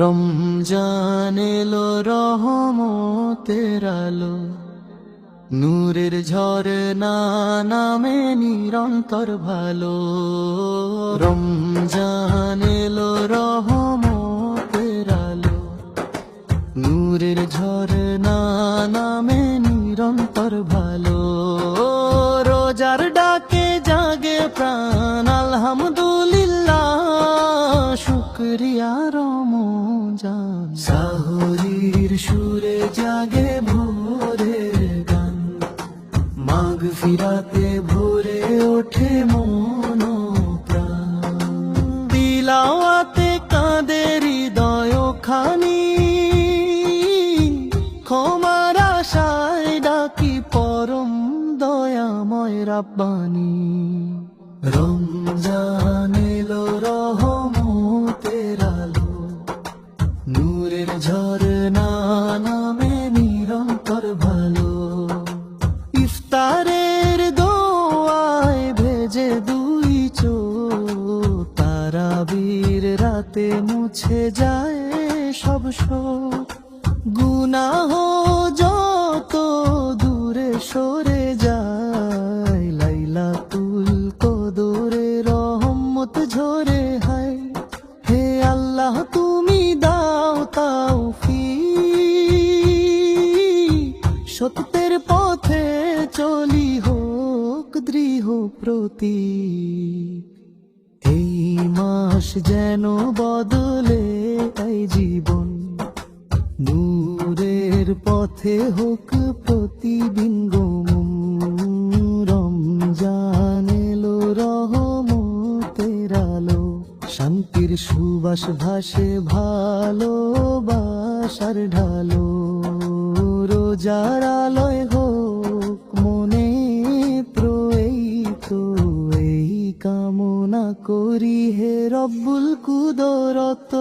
রমজান এলো রহমতের আলো, নূরের ঝরনা নামে নিরন্তর ভালো। রমজান এলো রহমতের আলো, নূরের ঝরনা নামে নিরন্তর ভালো। রোজার ডাকে জাগে প্রাণ, আলহামদুলিল্লাহ শুকরিয়া রমজান। সাহরির সুরে জাগে ভোরের গান, মাগফিরাতে ভরে ওঠে মন প্রাণ। তিলাওয়াতে কাঁদে হৃদয় খানি, ক্ষমার আশায় ডাকি পরম দয়াময় রাব্বানি। রমজান এলো রহমতের আলো, নূরের ঝরনা নামে নিরন্তর ভালো। ইফতারের দোয়ায় ভেজে দুই চোখ, তারাবির রাতে মুছে যায় সব শোক। গুনাহ যত দূরে সরে যায়, লাইলাতুল কদরে রহমত ঝরে হায়। হে আল্লাহ তুমি দাও তাওফীক, সত্যের পথে চলি হোক দৃঢ় প্রতীক। এই মাস যেন বদলে এই জীবন, নূরের পথে হোক প্রতিবিম্বন। রমজান এলো রহমতের আলো, শান্তির সুবাস ভাসে ভালোবাসার ঢালো। রোজার আলোয় হোক মনে এই তো এই কামনা করি হে রব্বুল কুদরত।